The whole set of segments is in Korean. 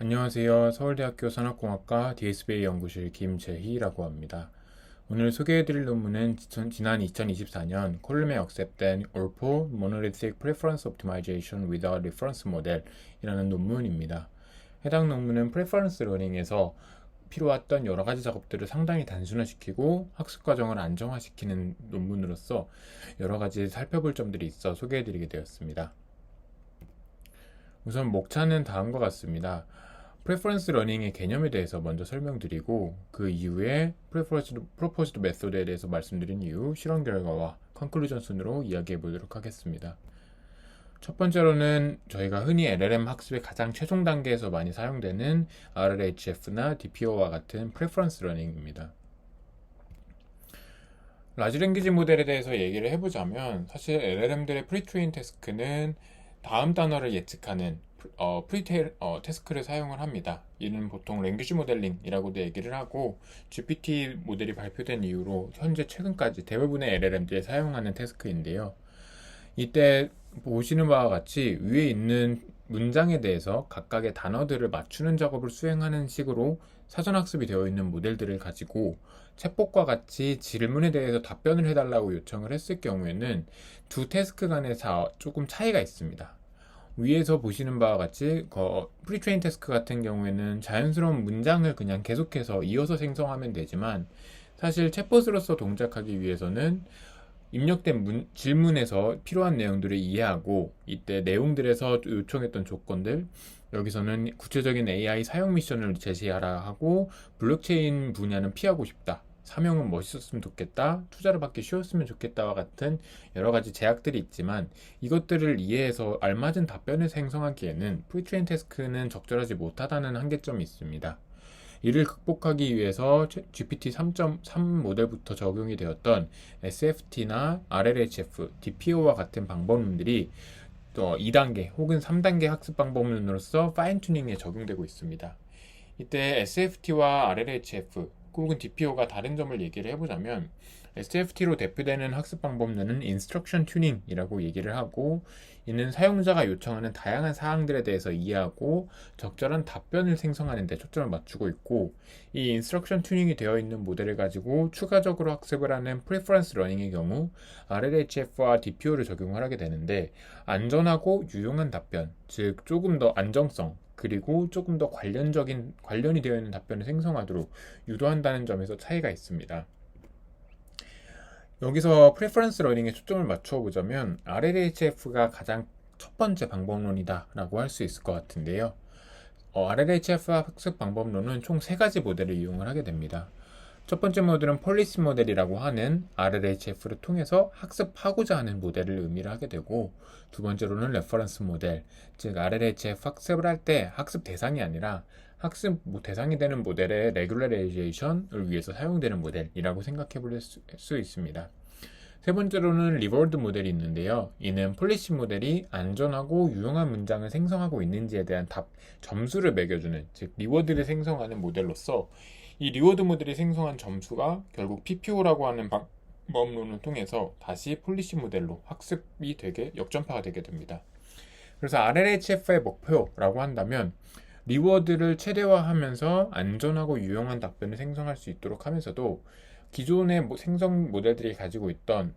안녕하세요. 서울대학교 산업공학과 DSBA 연구실 김재희라고 합니다. 오늘 소개해드릴 논문은 지난 2024년 콜름에 억셉된 ORPO Monolithic Preference Optimization Without Reference Model 이라는 논문입니다. 해당 논문은 Preference Learning에서 필요했던 여러 가지 작업들을 상당히 단순화시키고 학습 과정을 안정화시키는 논문으로서 여러 가지 살펴볼 점들이 있어 소개해드리게 되었습니다. 우선 목차는 다음과 같습니다. 프레퍼런스 러닝의 개념에 대해서 먼저 설명드리고 그 이후에 프로포즈드 메소드에 대해서 말씀드린 이후 실험 결과와 컨클루전 순으로 이야기해 보도록 하겠습니다. 첫 번째로는 저희가 흔히 LLM 학습의 가장 최종 단계에서 많이 사용되는 RLHF나 DPO와 같은 프레퍼런스 러닝입니다. 라지 랭귀지 모델에 대해서 얘기를 해보자면 사실 LLM들의 프리트레인 태스크는 다음 단어를 예측하는 태스크를 사용을 합니다. 이는 보통 랭귀지 모델링이라고도 얘기를 하고 GPT 모델이 발표된 이후로 현재 최근까지 대부분의 LLM들이 사용하는 태스크인데요. 이때 보시는 바와 같이 위에 있는 문장에 대해서 각각의 단어들을 맞추는 작업을 수행하는 식으로 사전학습이 되어 있는 모델들을 가지고 챗봇과 같이 질문에 대해서 답변을 해달라고 요청을 했을 경우에는 두 태스크 간에 조금 차이가 있습니다. 위에서 보시는 바와 같이 프리트레인 태스크 같은 경우에는 자연스러운 문장을 그냥 계속해서 이어서 생성하면 되지만 사실 챗봇으로서 동작하기 위해서는 입력된 질문에서 필요한 내용들을 이해하고 이때 내용들에서 요청했던 조건들 여기서는 구체적인 AI 사용 미션을 제시하라 하고 블록체인 분야는 피하고 싶다. 사명은 멋있었으면 좋겠다. 투자를 받기 쉬웠으면 좋겠다와 같은 여러 가지 제약들이 있지만 이것들을 이해해서 알맞은 답변을 생성하기에는 프리트레인 태스크는 적절하지 못하다는 한계점이 있습니다. 이를 극복하기 위해서 GPT 3.3 모델부터 적용이 되었던 SFT나 RLHF, DPO와 같은 방법론들이 또 2단계 혹은 3단계 학습 방법론으로서 파인 튜닝에 적용되고 있습니다. 이때 SFT와 RLHF 혹은 DPO가 다른 점을 얘기를 해보자면 SFT로 대표되는 학습 방법론은 인스트럭션 튜닝이라고 얘기를 하고 이는 사용자가 요청하는 다양한 사항들에 대해서 이해하고 적절한 답변을 생성하는 데 초점을 맞추고 있고 이 인스트럭션 튜닝이 되어 있는 모델을 가지고 추가적으로 학습을 하는 프리퍼런스 러닝의 경우 RLHF와 DPO를 적용을 하게 되는데 안전하고 유용한 답변, 즉 조금 더 안정성 그리고 조금 더 관련이 되어 있는 답변을 생성하도록 유도한다는 점에서 차이가 있습니다. 여기서 프레퍼런스 러닝에 초점을 맞춰 보자면 RLHF가 가장 첫 번째 방법론이다 라고 할 수 있을 것 같은데요. RLHF 학습 방법론은 총 3가지 모델을 이용을 하게 됩니다. 첫 번째 모델은 폴리시 모델이라고 하는 RLHF를 통해서 학습하고자 하는 모델을 의미를 하게 되고 두 번째로는 레퍼런스 모델, 즉 RLHF 학습을 할 때 학습 대상이 아니라 학습 대상이 되는 모델의 레귤러라이제이션을 위해서 사용되는 모델이라고 생각해 볼 수 있습니다. 세 번째로는 리워드 모델이 있는데요. 이는 폴리시 모델이 안전하고 유용한 문장을 생성하고 있는지에 대한 점수를 매겨주는, 즉 리워드를 생성하는 모델로서 이 리워드 모델이 생성한 점수가 결국 PPO라고 하는 방법론을 통해서 다시 폴리시 모델로 학습이 되게 역전파가 되게 됩니다. 그래서 RLHF의 목표라고 한다면 리워드를 최대화하면서 안전하고 유용한 답변을 생성할 수 있도록 하면서도 기존의 생성 모델들이 가지고 있던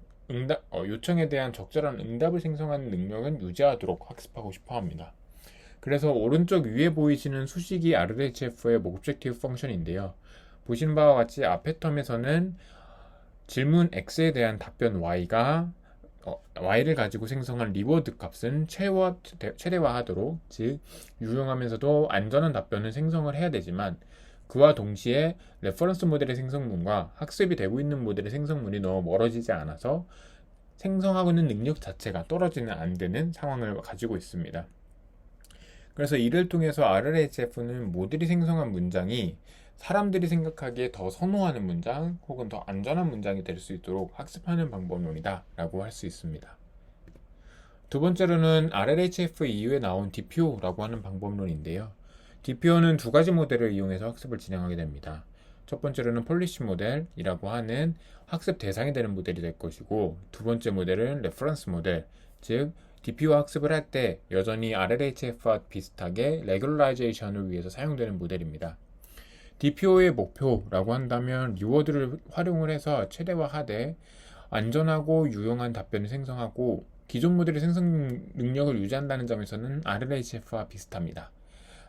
요청에 대한 적절한 응답을 생성하는 능력은 유지하도록 학습하고 싶어 합니다. 그래서 오른쪽 위에 보이시는 수식이 RLHF의 오브젝티브 펑션인데요. 보신 바와 같이 앞의 텀에서는 질문 X에 대한 답변 Y가 Y를 가지고 생성한 리워드 값은 최대화하도록, 즉 유용하면서도 안전한 답변을 생성을 해야 되지만 그와 동시에 레퍼런스 모델의 생성문과 학습이 되고 있는 모델의 생성문이 너무 멀어지지 않아서 생성하고 있는 능력 자체가 떨어지는 안 되는 상황을 가지고 있습니다. 그래서 이를 통해서 RLHF는 모델이 생성한 문장이 사람들이 생각하기에 더 선호하는 문장 혹은 더 안전한 문장이 될 수 있도록 학습하는 방법론이다 라고 할 수 있습니다. 두 번째로는 RLHF 이후에 나온 DPO라고 하는 방법론인데요. DPO는 2가지 모델을 이용해서 학습을 진행하게 됩니다. 첫 번째로는 폴리시 모델이라고 하는 학습 대상이 되는 모델이 될 것이고 두 번째 모델은 레퍼런스 모델, 즉 DPO 학습을 할 때 여전히 RLHF와 비슷하게 레귤라이제이션을 위해서 사용되는 모델입니다. DPO의 목표라고 한다면 리워드를 활용을 해서 최대화하되 안전하고 유용한 답변을 생성하고 기존 모델의 생성 능력을 유지한다는 점에서는 RLHF와 비슷합니다.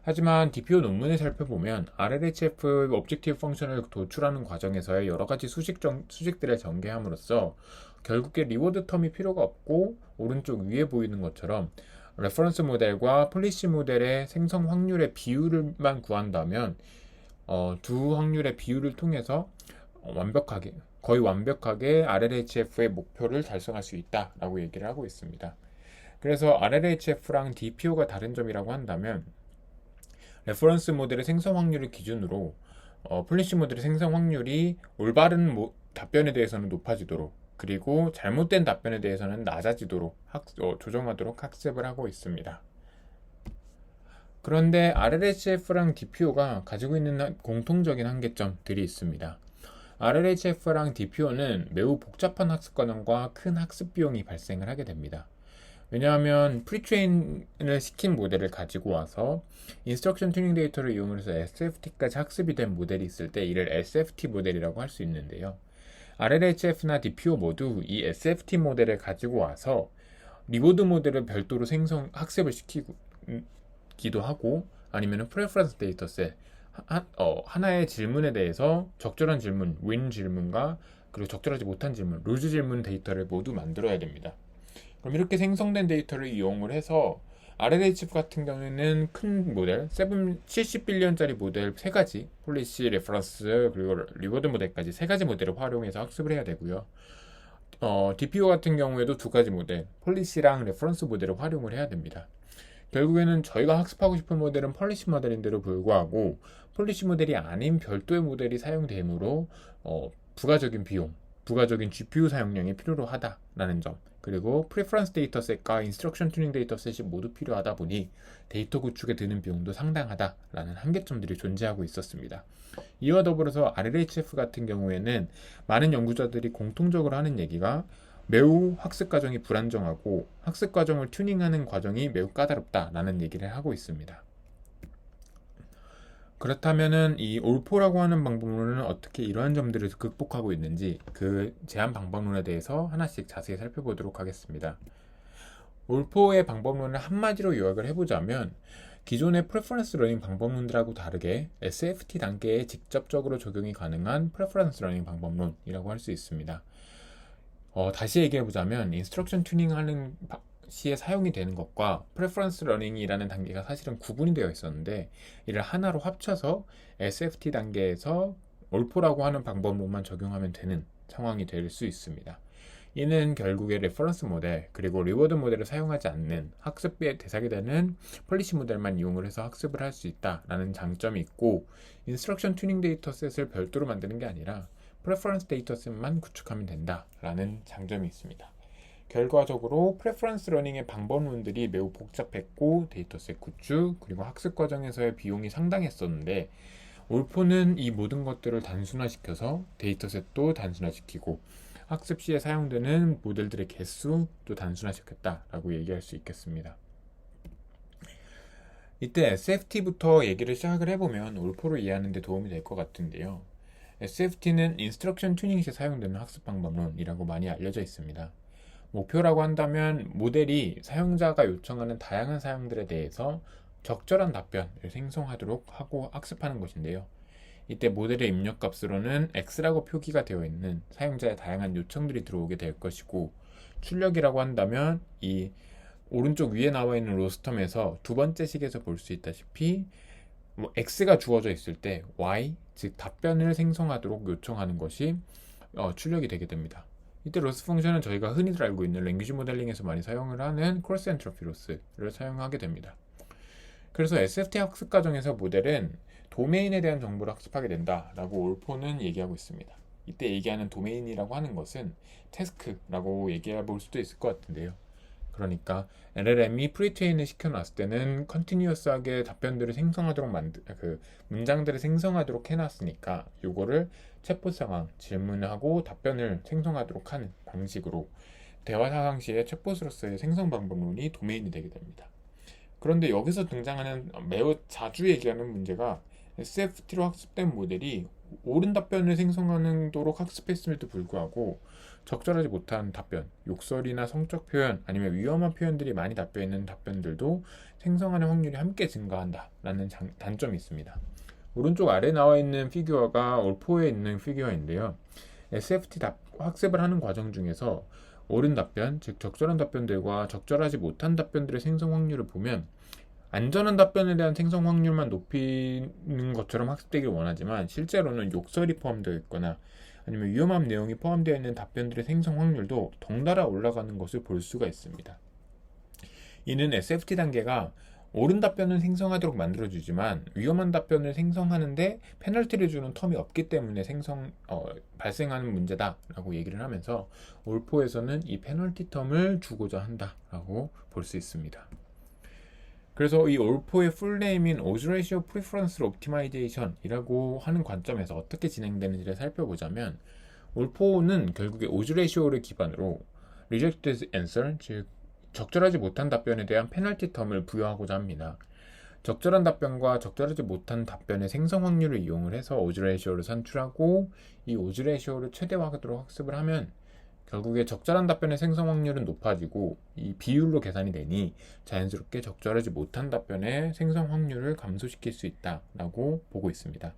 하지만 DPO 논문을 살펴보면 RLHF objective 펑션을 도출하는 과정에서의 여러 가지 수식들을 전개함으로써 결국에 리워드 텀이 필요가 없고 오른쪽 위에 보이는 것처럼 레퍼런스 모델과 폴리시 모델의 생성 확률의 비율만 구한다면 두 확률의 비율을 통해서 거의 완벽하게 RLHF의 목표를 달성할 수 있다라고 얘기를 하고 있습니다. 그래서 RLHF랑 DPO가 다른 점이라고 한다면 레퍼런스 모델의 생성 확률을 기준으로 폴리시 모델의 생성 확률이 올바른 답변에 대해서는 높아지도록 그리고 잘못된 답변에 대해서는 낮아지도록 조정하도록 학습을 하고 있습니다. 그런데 RLHF랑 DPO가 가지고 있는 공통적인 한계점들이 있습니다. RLHF랑 DPO는 매우 복잡한 학습 과정과 큰 학습 비용이 발생을 하게 됩니다. 왜냐하면 프리트레인을 시킨 모델을 가지고 와서 인스트럭션 튜닝 데이터를 이용해서 SFT까지 학습이 된 모델이 있을 때 이를 SFT 모델이라고 할 수 있는데요. RLHF나 DPO 모두 이 SFT 모델을 가지고 와서 리워드 모델을 별도로 학습을 시키기도 하고 아니면 프레퍼런스 데이터셋 하나의 질문에 대해서 적절한 질문, win 질문과 그리고 적절하지 못한 질문, lose 질문 데이터를 모두 만들어야 됩니다. 그럼 이렇게 생성된 데이터를 이용을 해서 RLHF 같은 경우에는 큰 모델, 70빌리언짜리 모델 3가지, 폴리시, 레퍼런스, 그리고 리워드 모델까지 3가지 모델을 활용해서 학습을 해야 되고요. DPO 같은 경우에도 2가지 모델, 폴리시랑 레퍼런스 모델을 활용을 해야 됩니다. 결국에는 저희가 학습하고 싶은 모델은 폴리시 모델인데도 불구하고 폴리시 모델이 아닌 별도의 모델이 사용되므로 부가적인 비용, 부가적인 GPU 사용량이 필요로 하다라는 점, 그리고 프리퍼런스 데이터셋과 인스트럭션 튜닝 데이터셋이 모두 필요하다 보니 데이터 구축에 드는 비용도 상당하다라는 한계점들이 존재하고 있었습니다. 이와 더불어서 RLHF 같은 경우에는 많은 연구자들이 공통적으로 하는 얘기가 매우 학습 과정이 불안정하고 학습 과정을 튜닝하는 과정이 매우 까다롭다라는 얘기를 하고 있습니다. 그렇다면은 이 올포라고 하는 방법론은 어떻게 이러한 점들을 극복하고 있는지 그 제한 방법론에 대해서 하나씩 자세히 살펴보도록 하겠습니다. 올포의 방법론을 한마디로 요약을 해보자면 기존의 프레퍼런스 러닝 방법론들하고 다르게 SFT 단계에 직접적으로 적용이 가능한 프레퍼런스 러닝 방법론이라고 할 수 있습니다. 다시 얘기해보자면 인스트럭션 튜닝하는 시에 사용이 되는 것과 프레퍼런스 러닝이라는 단계가 사실은 구분이 되어 있었는데 이를 하나로 합쳐서 SFT 단계에서 올포라고 하는 방법론만 적용하면 되는 상황이 될 수 있습니다. 이는 결국에 레퍼런스 모델 그리고 리워드 모델을 사용하지 않는 학습의 대상이 되는 폴리시 모델만 이용을 해서 학습을 할 수 있다라는 장점이 있고 인스트럭션 튜닝 데이터셋을 별도로 만드는 게 아니라 프레퍼런스 데이터셋만 구축하면 된다라는 장점이 있습니다. 결과적으로 프레퍼런스 러닝의 방법론들이 매우 복잡했고 데이터셋 구축 그리고 학습 과정에서의 비용이 상당했었는데 올포는 이 모든 것들을 단순화시켜서 데이터셋도 단순화시키고 학습 시에 사용되는 모델들의 개수도 단순화시켰다라고 얘기할 수 있겠습니다. 이때 SFT부터 얘기를 시작을 해보면 올포를 이해하는 데 도움이 될 것 같은데요. SFT는 인스트럭션 튜닝 시에 사용되는 학습 방법론이라고 많이 알려져 있습니다. 목표라고 한다면 모델이 사용자가 요청하는 다양한 사항들에 대해서 적절한 답변을 생성하도록 하고 학습하는 것인데요. 이때 모델의 입력값으로는 X라고 표기가 되어 있는 사용자의 다양한 요청들이 들어오게 될 것이고 출력이라고 한다면 이 오른쪽 위에 나와 있는 로스텀에서 두 번째 식에서 볼 수 있다시피 X가 주어져 있을 때 Y, 즉 답변을 생성하도록 요청하는 것이 출력이 되게 됩니다. 이때 로스 펑션은 저희가 흔히들 알고 있는 랭귀지 모델링에서 많이 사용을 하는 크로스 엔트로피 로스를 사용하게 됩니다. 그래서 SFT 학습 과정에서 모델은 도메인에 대한 정보를 학습하게 된다라고 올포는 얘기하고 있습니다. 이때 얘기하는 도메인이라고 하는 것은 태스크라고 얘기해 볼 수도 있을 것 같은데요. 그러니까 LLM이 프리트레인을 시켜놨을 때는 컨티뉴어스하게 답변들을 생성하도록 문장들을 생성하도록 해놨으니까 이거를 챗봇 상황, 질문하고 답변을 생성하도록 하는 방식으로 대화 상황시의 챗봇으로서의 생성 방법론이 도메인이 되게 됩니다. 그런데 여기서 등장하는 매우 자주 얘기하는 문제가 SFT로 학습된 모델이 옳은 답변을 생성하도록 학습했음에도 불구하고 적절하지 못한 답변, 욕설이나 성적 표현 아니면 위험한 표현들이 많이 담겨 있는 답변들도 생성하는 확률이 함께 증가한다라는 단점이 있습니다. 오른쪽 아래 나와 있는 피규어가 올포에 있는 피규어인데요. SFT 학습을 하는 과정 중에서 옳은 답변, 즉 적절한 답변들과 적절하지 못한 답변들의 생성 확률을 보면 안전한 답변에 대한 생성 확률만 높이는 것처럼 학습되길 원하지만 실제로는 욕설이 포함되어 있거나 아니면 위험한 내용이 포함되어 있는 답변들의 생성 확률도 덩달아 올라가는 것을 볼 수가 있습니다. 이는 SFT 단계가 옳은 답변을 생성하도록 만들어주지만 위험한 답변을 생성하는데 페널티를 주는 텀이 없기 때문에 발생하는 문제다라고 얘기를 하면서 올포에서는 이 페널티 텀을 주고자 한다라고 볼 수 있습니다. 그래서 이 올포의 풀네임인 Odds Ratio Preference Optimization이라고 하는 관점에서 어떻게 진행되는지를 살펴보자면 올포는 결국에 Odds Ratio를 기반으로 Rejected Answer, 즉 적절하지 못한 답변에 대한 페널티 텀을 부여하고자 합니다. 적절한 답변과 적절하지 못한 답변의 생성 확률을 이용을 해서 오즈 레이시오를 산출하고 이 오즈 레이시오를 최대화하도록 학습을 하면 결국에 적절한 답변의 생성 확률은 높아지고 이 비율로 계산이 되니 자연스럽게 적절하지 못한 답변의 생성 확률을 감소시킬 수 있다라고 보고 있습니다.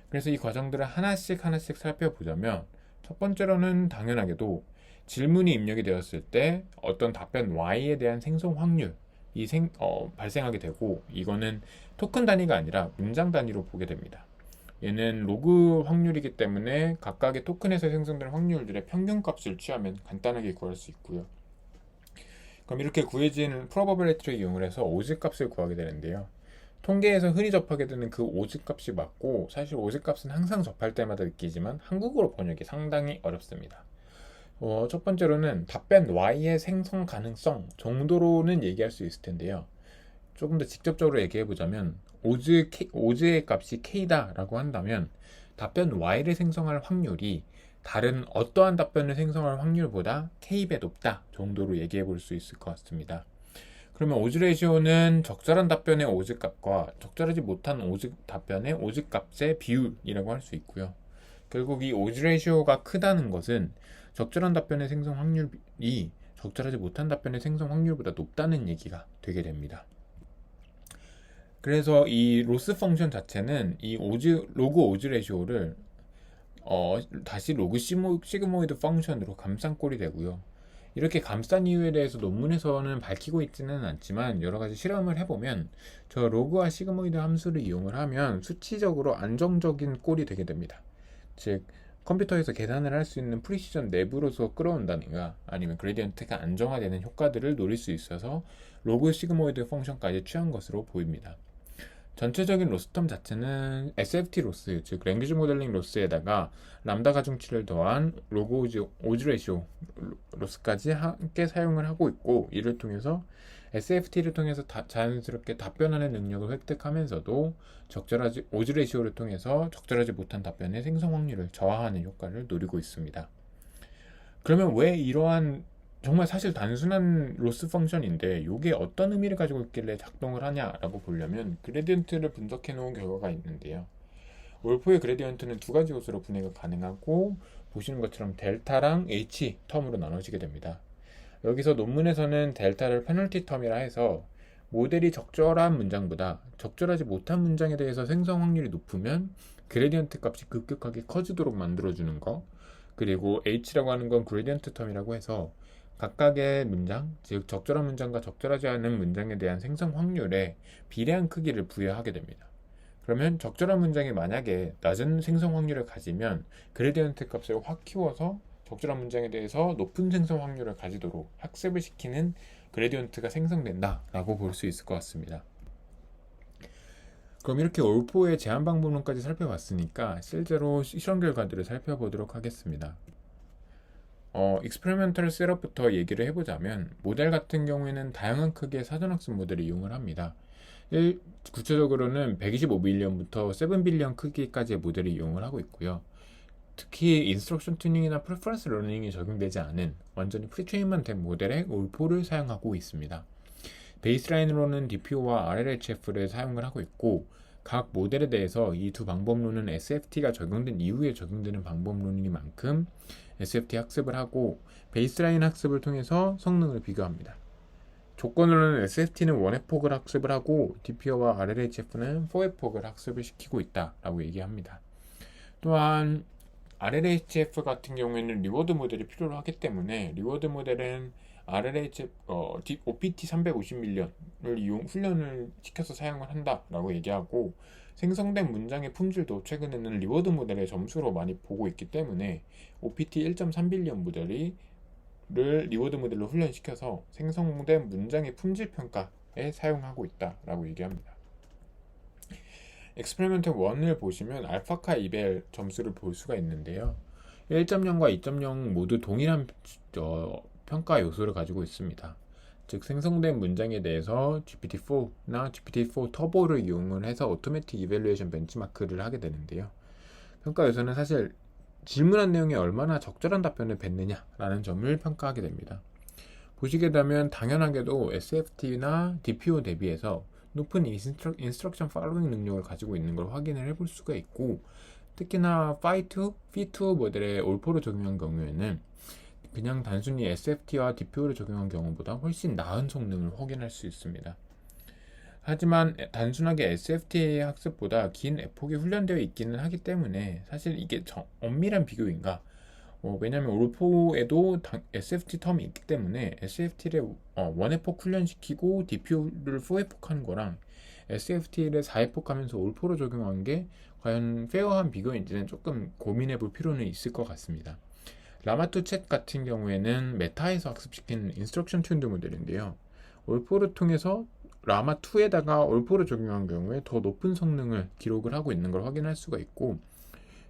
그래서 이 과정들을 하나씩 살펴보자면 첫 번째로는 당연하게도 질문이 입력이 되었을 때 어떤 답변 Y에 대한 생성 확률이 발생하게 되고 이거는 토큰 단위가 아니라 문장 단위로 보게 됩니다. 얘는 로그 확률이기 때문에 각각의 토큰에서 생성된 확률들의 평균값을 취하면 간단하게 구할 수 있고요. 그럼 이렇게 구해진 probability를 이용을 해서 오즈 값을 구하게 되는데요. 통계에서 흔히 접하게 되는 그 오즈 값이 맞고 사실 오즈 값은 항상 접할 때마다 느끼지만 한국어로 번역이 상당히 어렵습니다. 첫 번째로는 답변 Y의 생성 가능성 정도로는 얘기할 수 있을 텐데요. 조금 더 직접적으로 얘기해보자면 오즈의 값이 K다 라고 한다면 답변 Y를 생성할 확률이 다른 어떠한 답변을 생성할 확률보다 K배 높다 정도로 얘기해 볼 수 있을 것 같습니다. 그러면 오즈 레이시오는 적절한 답변의 오즈 값과 적절하지 못한 오즈 답변의 오즈 값의 비율이라고 할 수 있고요. 결국 이 오즈 레이시오가 크다는 것은 적절한 답변의 생성 확률이 적절하지 못한 답변의 생성 확률보다 높다는 얘기가 되게 됩니다. 그래서 이 로스 펑션 자체는 이 로그 오즈 레시오를 다시 로그 시그모이드 펑션으로 감싼 꼴이 되고요. 이렇게 감싼 이유에 대해서 논문에서는 밝히고 있지는 않지만 여러 가지 실험을 해보면 저 로그와 시그모이드 함수를 이용을 하면 수치적으로 안정적인 꼴이 되게 됩니다. 즉 컴퓨터에서 계산을 할 수 있는 프리시전 내부로서 끌어온다든가 아니면 그레디언트가 안정화되는 효과들을 노릴 수 있어서 로그 시그모이드 펑션까지 취한 것으로 보입니다. 전체적인 로스텀 자체는 SFT 로스, 즉 랭귀지 모델링 로스에다가 람다 가중치를 더한 로그 오즈 레시오 로스까지 함께 사용을 하고 있고 이를 통해서 SFT를 통해서 자연스럽게 답변하는 능력을 획득하면서도 적절하지 오즈 레시오를 통해서 적절하지 못한 답변의 생성 확률을 저하하는 효과를 노리고 있습니다. 그러면 왜 이러한 정말 사실 단순한 로스 펑션인데 이게 어떤 의미를 가지고 있길래 작동을 하냐라고 보려면 그레디언트를 분석해 놓은 결과가 있는데요. 올포의 그레디언트는 두 가지 요소로 분해가 가능하고 보시는 것처럼 델타랑 H 텀으로 나눠지게 됩니다. 여기서 논문에서는 델타를 페널티 텀이라 해서 모델이 적절한 문장보다 적절하지 못한 문장에 대해서 생성 확률이 높으면 그레디언트 값이 급격하게 커지도록 만들어주는 거, 그리고 H라고 하는 건 그레디언트 텀이라고 해서 각각의 문장, 즉 적절한 문장과 적절하지 않은 문장에 대한 생성 확률에 비례한 크기를 부여하게 됩니다. 그러면 적절한 문장이 만약에 낮은 생성 확률을 가지면 그레디언트 값을 확 키워서 적절한 문장에 대해서 높은 생성 확률을 가지도록 학습을 시키는 그레디언트가 생성된다 라고 볼 수 있을 것 같습니다. 그럼 이렇게 올포의 제한 방법론까지 살펴봤으니까 실제로 실험 결과들을 살펴보도록 하겠습니다. 익스페리멘털 셋업부터 얘기를 해보자면 모델 같은 경우에는 다양한 크기의 사전학습 모델을 이용을 합니다. 구체적으로는 125밀리언부터 7빌리언 크기까지의 모델을 이용을 하고 있고요. 특히 인스트럭션 튜닝이나 프레퍼런스 러닝이 적용되지 않은 완전히 프리트레인만 된 모델의 올포를 사용하고 있습니다. 베이스라인으로는 DPO와 RLHF를 사용을 하고 있고 각 모델에 대해서 이 두 방법론은 SFT가 적용된 이후에 적용되는 방법론인 만큼 SFT 학습을 하고 베이스라인 학습을 통해서 성능을 비교합니다. 조건으로는 SFT는 1회 폭을 학습을 하고 DPO와 RLHF는 4회 폭을 학습을 시키고 있다라고 얘기합니다. 또한 RLHF 같은 경우에는 리워드 모델이 필요로 하기 때문에 리워드 모델은 RLHF OPT 350밀리언을 훈련을 시켜서 사용을 한다라고 얘기하고 생성된 문장의 품질도 최근에는 리워드 모델의 점수로 많이 보고 있기 때문에 OPT 1.3빌리언 모델을 리워드 모델로 훈련시켜서 생성된 문장의 품질 평가에 사용하고 있다라고 얘기합니다. 엑스페리먼트 1을 보시면 알파카 이벨 점수를 볼 수가 있는데요. 1.0과 2.0 모두 동일한 평가 요소를 가지고 있습니다. 즉 생성된 문장에 대해서 GPT-4나 GPT-4 터보를 이용을 해서 오토매틱 이밸루에이션 벤치마크를 하게 되는데요. 평가 요소는 사실 질문한 내용에 얼마나 적절한 답변을 뱉느냐라는 점을 평가하게 됩니다. 보시게 되면 당연하게도 SFT나 DPO 대비해서 높은 인스트럭션 팔로잉 능력을 가지고 있는 걸 확인을 해볼 수가 있고 특히나 Phi2 모델의 올포를 적용한 경우에는 그냥 단순히 SFT와 DPO를 적용한 경우보다 훨씬 나은 성능을 확인할 수 있습니다. 하지만 단순하게 SFT의 학습보다 긴 에폭이 훈련되어 있기는 하기 때문에 사실 이게 엄밀한 비교인가? 왜냐하면 올포에도 SFT 텀이 있기 때문에 SFT를 1회폭 훈련시키고 DPO를 4회폭 하는 거랑 SFT를 4회폭 하면서 올포로 적용한 게 과연 페어한 비교인지는 조금 고민해 볼 필요는 있을 것 같습니다. 라마2 챗 같은 경우에는 메타에서 학습시킨 인스트럭션 튠드 모델인데요. 올포를 통해서 라마2에다가 올포를 적용한 경우에 더 높은 성능을 기록을 하고 있는 걸 확인할 수가 있고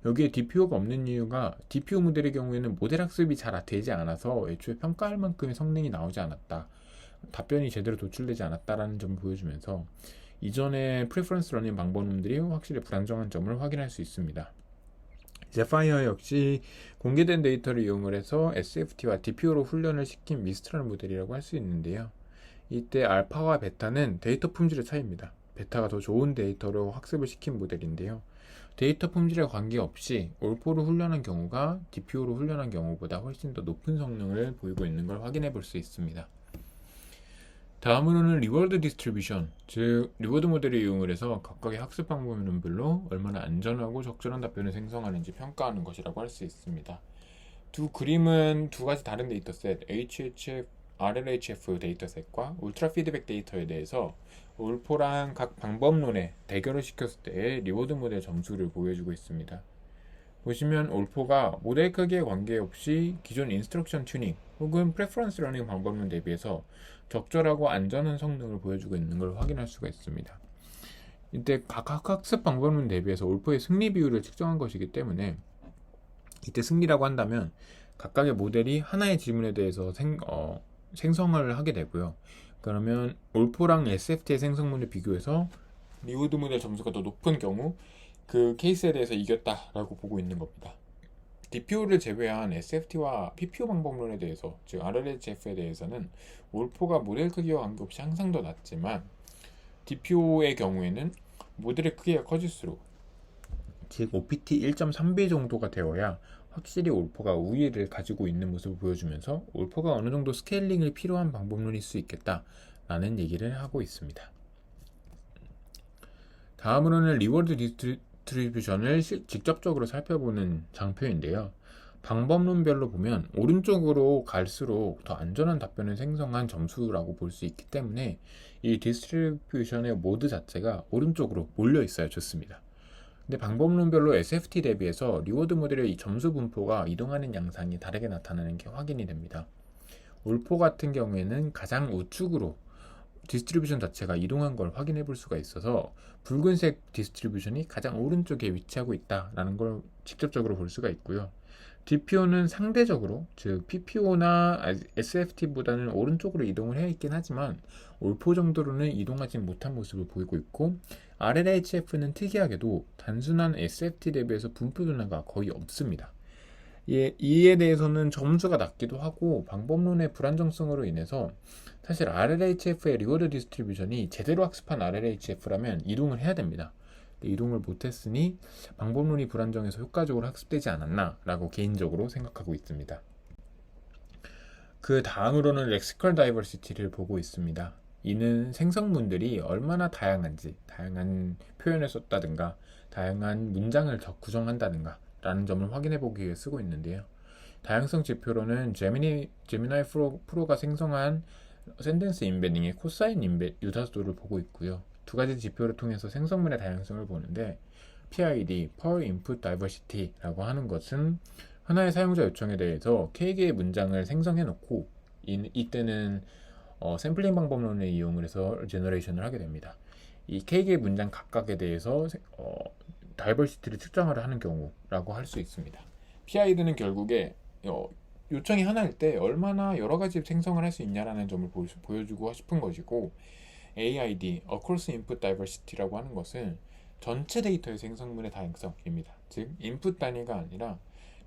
여기에 DPO가 없는 이유가 DPO 모델의 경우에는 모델 학습이 잘 되지 않아서 애초에 평가할 만큼의 성능이 나오지 않았다. 답변이 제대로 도출되지 않았다라는 점을 보여주면서 이전의 프리퍼런스 러닝 방법론들이 확실히 불안정한 점을 확인할 수 있습니다. 제파이어 역시 공개된 데이터를 이용을 해서 SFT와 DPO로 훈련을 시킨 미스트랄 모델이라고 할 수 있는데요. 이때 알파와 베타는 데이터 품질의 차이입니다. 베타가 더 좋은 데이터로 학습을 시킨 모델인데요. 데이터 품질에 관계없이 올포로 훈련한 경우가 DPO로 훈련한 경우보다 훨씬 더 높은 성능을 보이고 있는 걸 확인해 볼 수 있습니다. 다음으로는 리워드 디스트리뷰션, 즉 리워드 모델을 이용을 해서 각각의 학습 방법론별로 얼마나 안전하고 적절한 답변을 생성하는지 평가하는 것이라고 할 수 있습니다. 두 그림은 두 가지 다른 데이터셋, HHF, RLHF 데이터셋과 울트라 피드백 데이터에 대해서 올포랑 각 방법론에 대결을 시켰을 때의 리워드 모델 점수를 보여주고 있습니다. 보시면 올포가 모델 크기에 관계없이 기존 인스트럭션 튜닝 혹은 프레퍼런스 러닝 방법론 대비해서 적절하고 안전한 성능을 보여주고 있는 걸 확인할 수가 있습니다. 이때 각 학습 방법론 대비해서 올포의 승리 비율을 측정한 것이기 때문에 이때 승리라고 한다면 각각의 모델이 하나의 질문에 대해서 생성을 하게 되고요. 그러면 올포랑 SFT의 생성문을 비교해서 리워드 모델 점수가 더 높은 경우 그 케이스에 대해서 이겼다라고 보고 있는 겁니다. DPO를 제외한 SFT와 PPO 방법론에 대해서, 즉 RLHF에 대해서는 올포가 모델 크기와 관계없이 항상 더 낮지만 DPO의 경우에는 모델의 크기가 커질수록, 즉 OPT 1.3배 정도가 되어야 확실히 올포가 우위를 가지고 있는 모습을 보여주면서 올포가 어느 정도 스케일링이 필요한 방법론일 수 있겠다라는 얘기를 하고 있습니다. 다음으로는 리워드 디스트리뷰션을 직접적으로 살펴보는 장표인데요. 방법론별로 보면 오른쪽으로 갈수록 더 안전한 답변을 생성한 점수라고 볼 수 있기 때문에 이 디스트리뷰션의 모드 자체가 오른쪽으로 몰려 있어야 좋습니다. 근데 방법론별로 SFT 대비해서 리워드 모델의 이 점수 분포가 이동하는 양상이 다르게 나타나는 게 확인이 됩니다. 올포 같은 경우에는 가장 우측으로 디스트리뷰션 자체가 이동한 걸 확인해 볼 수가 있어서 붉은색 디스트리뷰션이 가장 오른쪽에 위치하고 있다라는 걸 직접적으로 볼 수가 있고요. DPO는 상대적으로, 즉 PPO나 SFT보다는 오른쪽으로 이동을 해 있긴 하지만 올포 정도로는 이동하지 못한 모습을 보이고 있고, RLHF는 특이하게도 단순한 SFT 대비해서 분포 변화가 거의 없습니다. 이에 대해서는 점수가 낮기도 하고 방법론의 불안정성으로 인해서 사실 RLHF의 리워드 디스트리뷰션이 제대로 학습한 RLHF라면 이동을 해야 됩니다. 이동을 못했으니 방법론이 불안정해서 효과적으로 학습되지 않았나 라고 개인적으로 생각하고 있습니다. 그 다음으로는 렉시컬 다이버시티를 보고 있습니다. 이는 생성문들이 얼마나 다양한지, 다양한 표현을 썼다든가 다양한 문장을 구성한다든가 라는 점을 확인해 보기 위해 쓰고 있는데요. 다양성 지표로는 제미나이 프로가 생성한 센텐스 인베딩의 코사인 유사도를 보고 있고요. 두 가지 지표를 통해서 생성문의 다양성을 보는데 PID, Per Input Diversity라고 하는 것은 하나의 사용자 요청에 대해서 K개의 문장을 생성해 놓고 이때는 샘플링 방법론을 이용을 해서 제너레이션을 하게 됩니다. 이 K개의 문장 각각에 대해서 다이버시티를 측정을 하는 경우라고 할 수 있습니다. PID는 결국에 요청이 하나일 때 얼마나 여러 가지 생성을 할 수 있냐라는 점을 보여주고 싶은 것이고, AID, Across Input Diversity라고 하는 것은 전체 데이터의 생성문의 다양성입니다. 즉, 인풋 단위가 아니라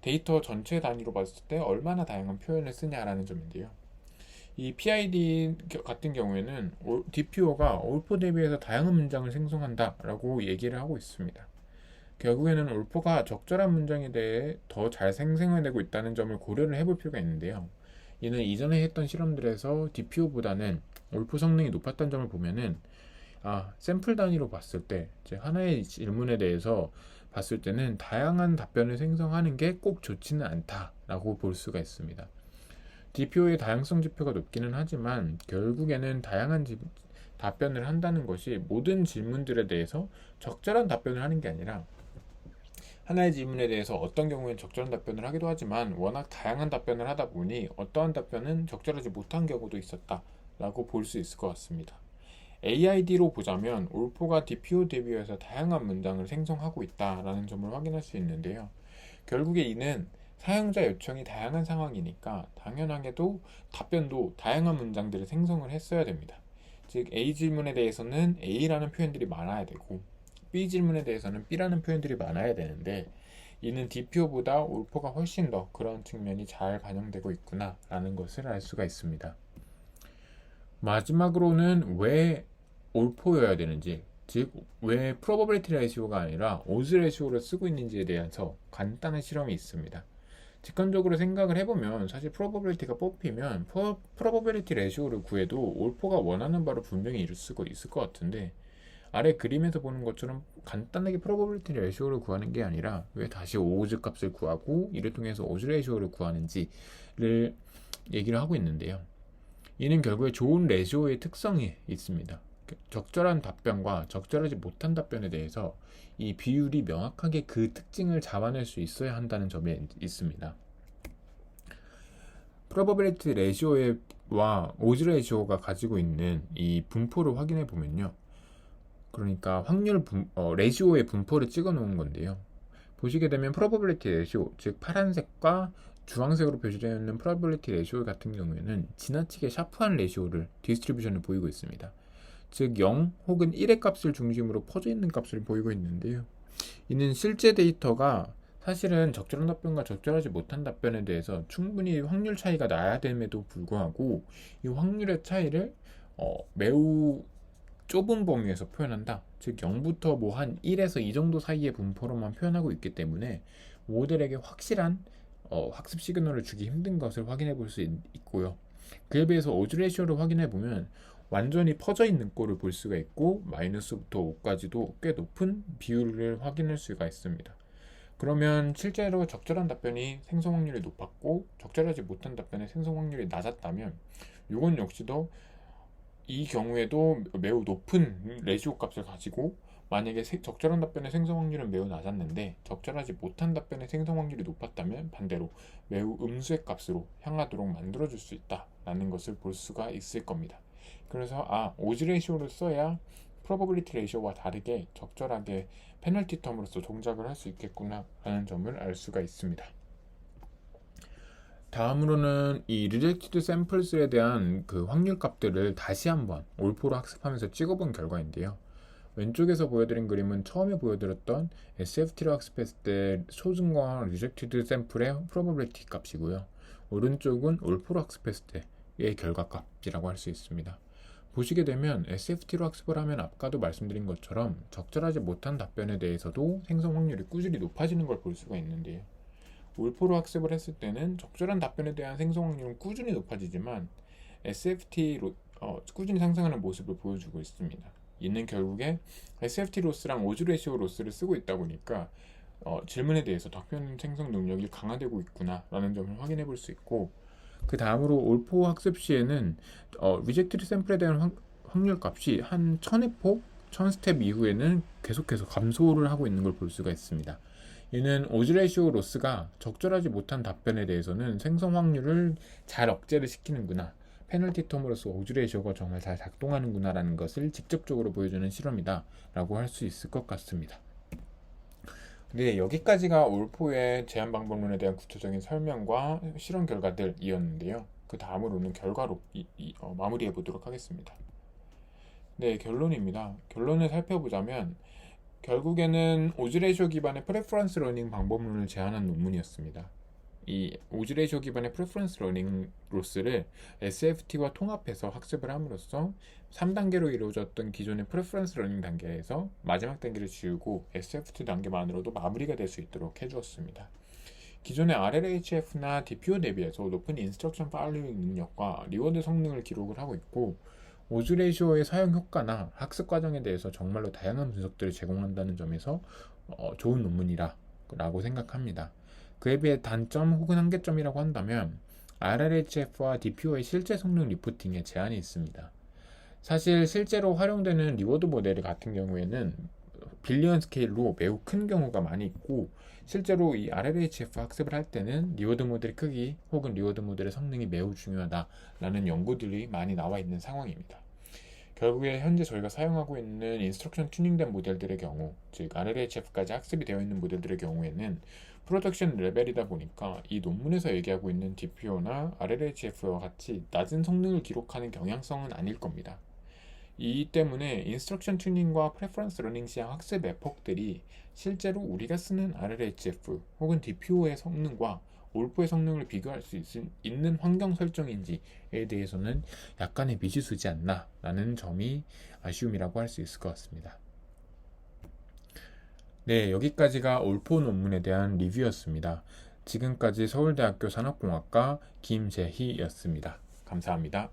데이터 전체 단위로 봤을 때 얼마나 다양한 표현을 쓰냐라는 점인데요. 이 PID 같은 경우에는 DPO가 올포 대비해서 다양한 문장을 생성한다라고 얘기를 하고 있습니다. 결국에는 올포가 적절한 문장에 대해 더 잘 생성해내고 있다는 점을 고려를 해볼 필요가 있는데요. 이는 이전에 했던 실험들에서 DPO보다는 올포 성능이 높았던 점을 보면은 샘플 단위로 봤을 때 하나의 질문에 대해서 봤을 때는 다양한 답변을 생성하는 게 꼭 좋지는 않다라고 볼 수가 있습니다. DPO의 다양성 지표가 높기는 하지만 결국에는 다양한 답변을 한다는 것이 모든 질문들에 대해서 적절한 답변을 하는 게 아니라 하나의 질문에 대해서 어떤 경우엔 적절한 답변을 하기도 하지만 워낙 다양한 답변을 하다 보니 어떠한 답변은 적절하지 못한 경우도 있었다라고 볼 수 있을 것 같습니다. AID로 보자면 올포가 DPO 대비해서 다양한 문장을 생성하고 있다라는 점을 확인할 수 있는데요. 결국에 이는 사용자 요청이 다양한 상황이니까 당연하게도 답변도 다양한 문장들을 생성을 했어야 됩니다. 즉 A 질문에 대해서는 A라는 표현들이 많아야 되고 B 질문에 대해서는 B라는 표현들이 많아야 되는데 이는 DPO보다 올포가 훨씬 더 그런 측면이 잘 반영되고 있구나 라는 것을 알 수가 있습니다. 마지막으로는 왜 올포여야 되는지, 즉 왜 probability ratio가 아니라 odds ratio를 쓰고 있는지에 대해서 간단한 실험이 있습니다. 직관적으로 생각을 해보면 사실 probability가 뽑히면 probability ratio를 구해도 올포가 원하는 바로 분명히 이룰 수가 있을 것 같은데 아래 그림에서 보는 것처럼 간단하게 probability ratio를 구하는 게 아니라 왜 다시 odds 값을 구하고 이를 통해서 odds ratio를 구하는지를 얘기를 하고 있는데요. 이는 결국에 좋은 레시오의 특성이 있습니다. 적절한 답변과 적절하지 못한 답변에 대해서 이 비율이 명확하게 그 특징을 잡아낼 수 있어야 한다는 점에 있습니다. probability ratio와 odds ratio가 가지고 있는 이 분포를 확인해 보면요. 그러니까 확률 레시오의 분포를 찍어 놓은 건데요. 보시게 되면 probability ratio, 즉 파란색과 주황색으로 표시되어 있는 probability ratio 같은 경우에는 지나치게 샤프한 레시오를 디스트리뷰션을 보이고 있습니다. 즉 0 혹은 1의 값을 중심으로 퍼져 있는 값을 보이고 있는데요. 이는 실제 데이터가 사실은 적절한 답변과 적절하지 못한 답변에 대해서 충분히 확률 차이가 나야 됨에도 불구하고 이 확률의 차이를 매우 좁은 범위에서 표현한다. 즉 0부터 뭐 한 1에서 2 정도 사이의 분포로만 표현하고 있기 때문에 모델에게 확실한 학습 시그널을 주기 힘든 것을 확인해 볼 수 있고요. 그에 비해서 odds ratio를 확인해 보면 완전히 퍼져 있는 꼴을 볼 수가 있고 마이너스부터 5까지도 꽤 높은 비율을 확인할 수가 있습니다. 그러면 실제로 적절한 답변이 생성 확률이 높았고 적절하지 못한 답변의 생성 확률이 낮았다면 이건 역시도 이 경우에도 매우 높은 레시오 값을 가지고 만약에 적절한 답변의 생성 확률은 매우 낮았는데 적절하지 못한 답변의 생성 확률이 높았다면 반대로 매우 음수의 값으로 향하도록 만들어줄 수 있다라는 것을 볼 수가 있을 겁니다. 그래서 odds ratio를 써야 probability ratio와 다르게 적절하게 페널티 텀으로서 동작을 할 수 있겠구나 라는 점을 알 수가 있습니다. 다음으로는 이 rejected samples에 대한 그 확률 값들을 다시 한번 올포로 학습하면서 찍어본 결과인데요. 왼쪽에서 보여드린 그림은 처음에 보여드렸던 SFT로 학습했을 때 초증가와 리젝티드 샘플의 프로버빌리티 값이고요. 오른쪽은 올포로 학습했을 때의 결과값이라고 할 수 있습니다. 보시게 되면 SFT로 학습을 하면 아까도 말씀드린 것처럼 적절하지 못한 답변에 대해서도 생성 확률이 꾸준히 높아지는 걸 볼 수가 있는데요. 올포로 학습을 했을 때는 적절한 답변에 대한 생성 확률은 꾸준히 높아지지만 SFT로 꾸준히 상승하는 모습을 보여주고 있습니다. 이는 결국에 SFT 로스랑 오즈 레시오 로스를 쓰고 있다 보니까 질문에 대해서 답변 생성 능력이 강화되고 있구나 라는 점을 확인해 볼 수 있고, 그 다음으로 올포 학습 시에는 리젝티드 샘플에 대한 확률 값이 한 1000회포, 1000스텝 이후에는 계속해서 감소를 하고 있는 걸 볼 수가 있습니다. 이는 오즈 레시오 로스가 적절하지 못한 답변에 대해서는 생성 확률을 잘 억제를 시키는구나, 페널티 텀으로서 오즈 레시오가 정말 잘 작동하는구나 라는 것을 직접적으로 보여주는 실험이다 라고 할 수 있을 것 같습니다. 네, 여기까지가 올포의 제한 방법론에 대한 구체적인 설명과 실험 결과들이었는데요. 그 다음으로는 결과로 마무리해 보도록 하겠습니다. 네, 결론입니다. 결론을 살펴보자면 결국에는 오즈 레시오 기반의 프레퍼런스 러닝 방법론을 제안한 논문이었습니다. 이 오즈 레시오 기반의 프레퍼런스 러닝 로스를 SFT와 통합해서 학습을 함으로써 3단계로 이루어졌던 기존의 프레퍼런스 러닝 단계에서 마지막 단계를 지우고 SFT 단계만으로도 마무리가 될 수 있도록 해주었습니다. 기존의 RLHF나 DPO 대비해서 높은 인스트럭션 팔로잉 능력과 리워드 성능을 기록을 하고 있고, 오즈 레시오의 사용 효과나 학습 과정에 대해서 정말로 다양한 분석들을 제공한다는 점에서 좋은 논문이라고 생각합니다. 그에 비해 단점 혹은 한계점이라고 한다면 RLHF와 DPO의 실제 성능 리포팅에 제한이 있습니다. 사실 실제로 활용되는 리워드 모델 같은 경우에는 빌리언 스케일로 매우 큰 경우가 많이 있고, 실제로 이 RLHF 학습을 할 때는 리워드 모델 크기 혹은 리워드 모델의 성능이 매우 중요하다라는 연구들이 많이 나와 있는 상황입니다. 결국에 현재 저희가 사용하고 있는 인스트럭션 튜닝된 모델들의 경우, 즉 RLHF까지 학습이 되어 있는 모델들의 경우에는 프로덕션 레벨이다 보니까 이 논문에서 얘기하고 있는 DPO나 RLHF와 같이 낮은 성능을 기록하는 경향성은 아닐 겁니다. 이 때문에 인스트럭션 튜닝과 프레퍼런스 러닝 시향 학습 에폭들이 실제로 우리가 쓰는 RLHF 혹은 DPO의 성능과 올포의 성능을 비교할 수 있는 환경 설정인지에 대해서는 약간의 미지수지 않나 라는 점이 아쉬움이라고 할 수 있을 것 같습니다. 네, 여기까지가 올포 논문에 대한 리뷰였습니다. 지금까지 서울대학교 산업공학과 김재희였습니다. 감사합니다.